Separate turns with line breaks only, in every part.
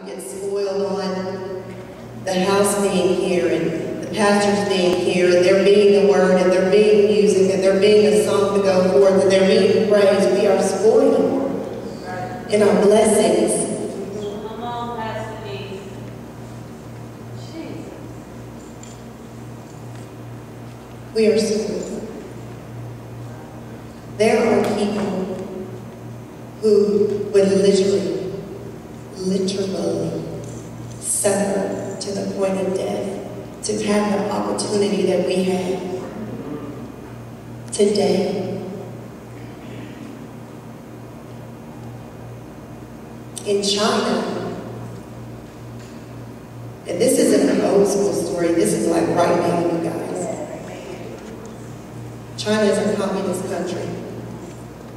get spoiled on the house being here and the pastors being here and there being the word and there being music and there being a song to go forth and there being praise. We are spoiled in our blessings.
Come on, Pastor D. Jesus.
We are spoiled. There are people who would literally suffer to the point of death to have the opportunity that we have today. In China, and this isn't an old school story, this is like right now, you guys. China is a communist country.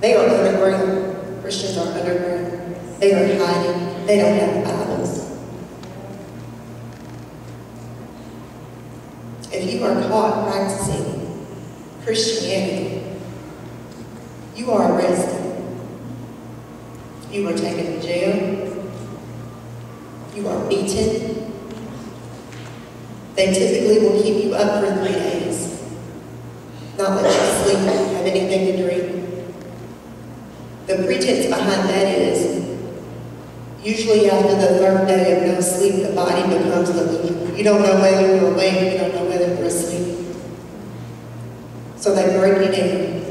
They are underground. Christians are underground. They are hiding. They don't have Bibles. If you are caught practicing Christianity, you are arrested. You are taken to jail. You are beaten. They typically will keep you up for 3 days. Not let you sleep, have anything to drink. The pretense behind that is, usually after the 3rd day of no sleep, the body becomes delusional. You don't know whether you're awake, you don't know whether you're asleep. So they break you down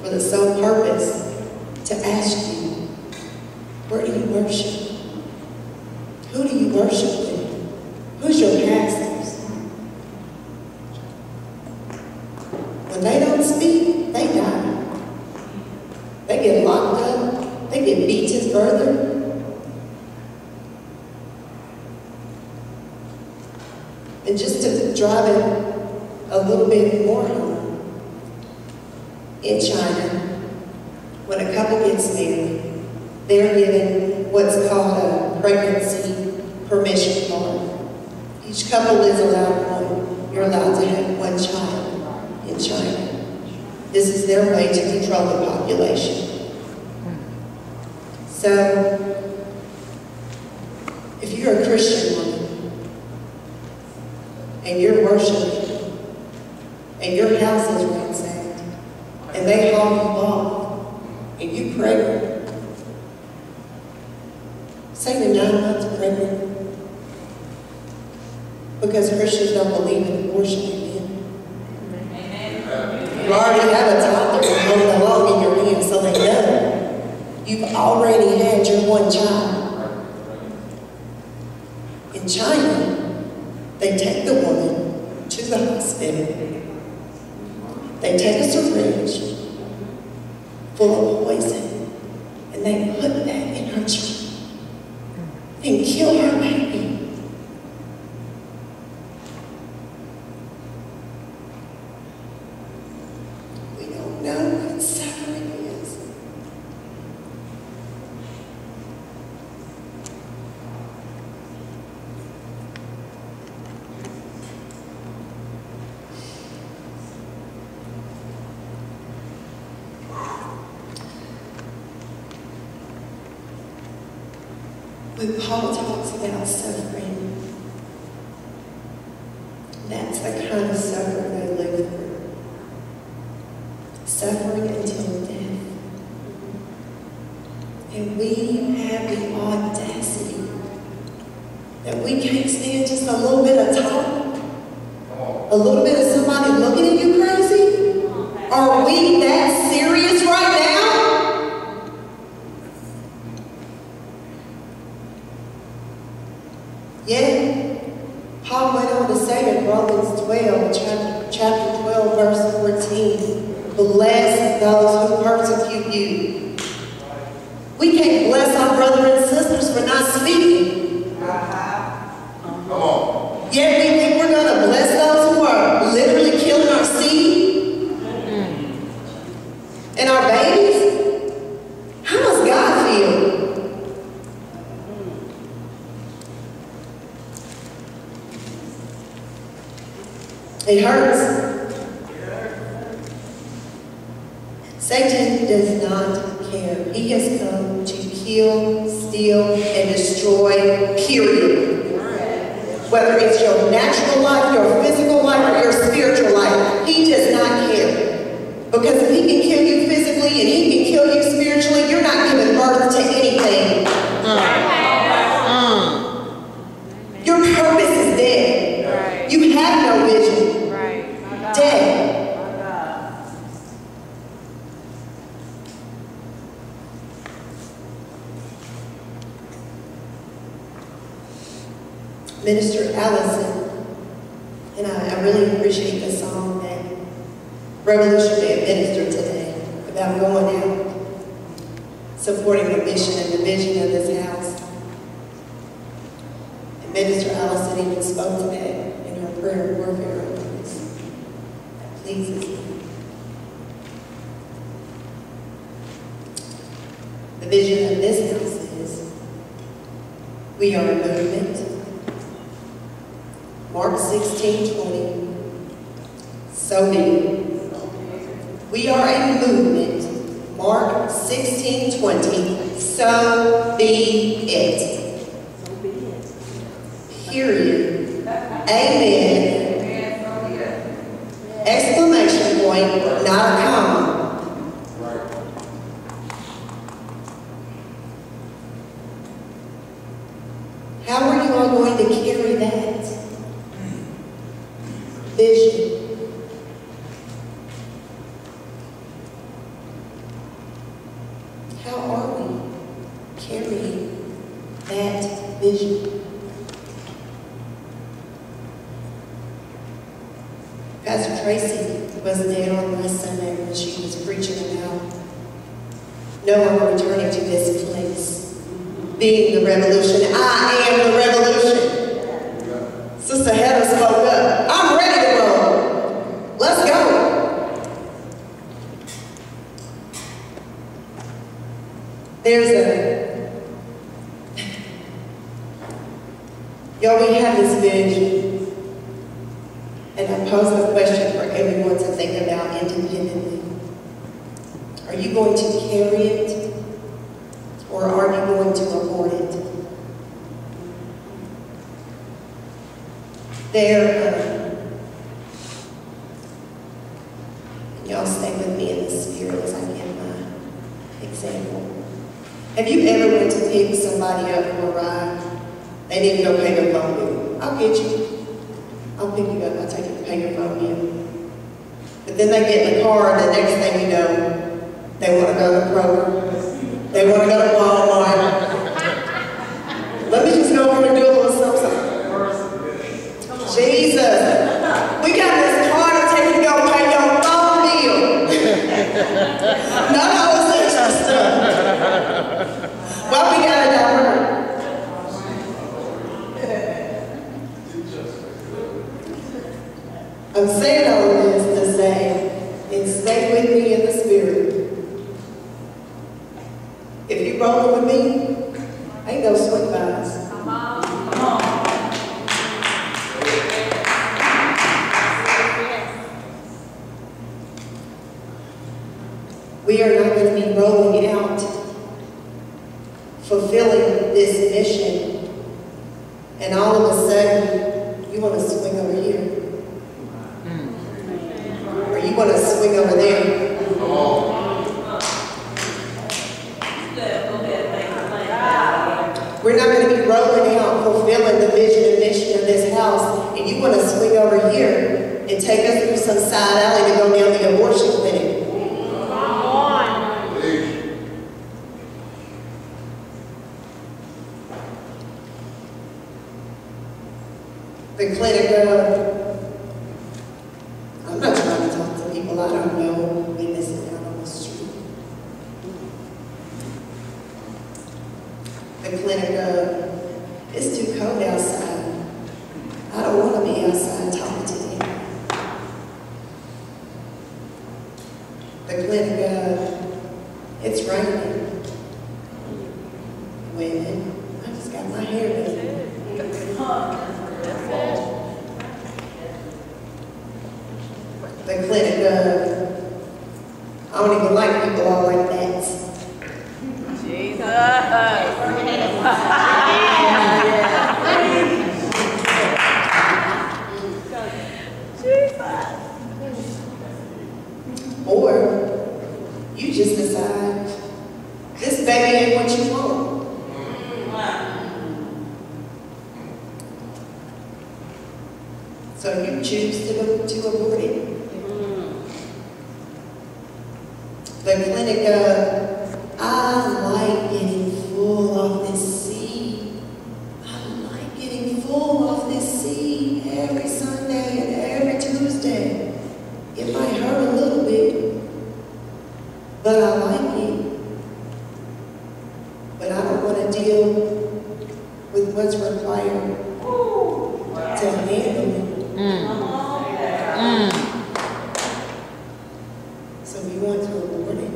for the sole purpose to ask you, where do you worship? Who do you worship with? Who's your pastors? When they don't speak, they die. They get locked up. They get beaten further. And just to drive it a little bit more home, in China, when a couple gets married, they're given what's called a pregnancy permission card. Each couple is allowed one. You're allowed to have one child in China. This is their way to control the population. So, if you're a Christian woman, and you're worshiping, and your house is ransacked, and they haul you off, and you pregnant, say you're 9 months pregnant, because Christians don't believe in abortion again. You already have a toddler going along in your hands, so they know you've already had your one child. In China, they take the woman to the hospital. They take a syringe full of poison, and they put that in her child and kill her baby. We don't know what suffering is. When Paul talks about suffering, that's the kind of suffering they live through. Suffering until death. And we have the audacity that we can't stand just a little bit of talk, a little bit of somebody looking at you crazy. Are we that serious right now? Yet, Paul went on to say in Romans 12, chapter 12, verse 14, bless those who persecute you. We can't bless our brothers and sisters for not speaking. Come on. Yet we think we're going to bless those who are literally killing our seed and our babies. How does God feel? It hurts. Satan does not care. He has come to kill, steal, and destroy, period. Whether it's your natural life, your physical life, or your spiritual life, he does not care. Because if he can kill you physically and he can kill you spiritually, you're not giving birth to anything. Your purpose is dead. You have no vision. Dead. Minister Allison, and I really appreciate the song that Revolution Band ministered today about going out, supporting the mission and the vision of this house. And Minister Allison even spoke to that in her prayer of warfare over this. That pleases me. The vision of this house is we are a movement. Mark 16:20. So be it. We are a movement. Mark 16:20. So be it. Period. Amen. Exclamation point, not a comma. How are you all going to carry that vision? How are we carrying that vision? Pastor Tracy was there on last Sunday when she was preaching about no longer returning to this place, being the revolution. I am the revolution. Sister Heather spoke up. I'm ready to roll. Let's go. Y'all, we have this vision, and I pose a question for everyone to think about independently. Are you going to carry it, or are you going to abort it? Y'all stay with me in the spirit as I give my example. Have you ever went to pick somebody up for a ride? They didn't go pay their phone bill. I'll get you. I'll pick you up. I'll take you to pay your phone bill. But then they get in the car, and the next thing you know, they want to go to Kroger. They want to go to Walmart. Let me just go over and do a little something. Jesus. We got this car to take you to go pay your phone bill. None of us extra stuff. Well, we got to divert. I'm saying all of this to say, and stay with me in the spirit. If you roll with me, ain't no swing bys. Come on. Come on. We are not going to be rolling out, fulfilling this mission, and all of a sudden, you want to swing over here. Or you want to swing over there. We're not going to be rolling out, fulfilling the vision and mission of this house, and you want to swing over here and take us through some side alley to go down the abortion clinic. The clinic, I'm not trying to talk to people I don't know in this and out on the street. The clinic, it's too cold outside. I don't want to be outside talking to them. The clinic, it's raining. Women, I just got my hair done. The clinic, I don't even like people all like that. Jesus. Or you just decide this baby ain't what you want. So you choose to abort it. The clinic, I like getting full of this seed. I like getting full of this seed every Sunday and every Tuesday. It might hurt a little bit, but I like it. But I don't want to deal with what's required to handle it. So we want to abort it.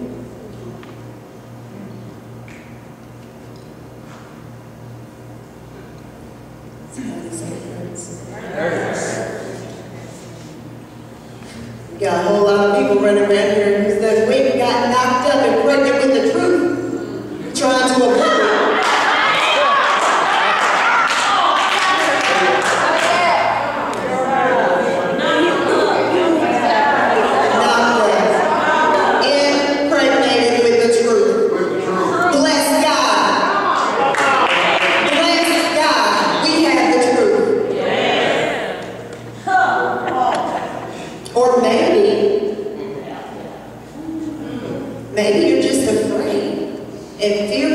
Somebody say it hurts. We got a whole lot of people running around here who said we got knocked up and pregnant with the truth, trying to abort it. Maybe you're just afraid and fear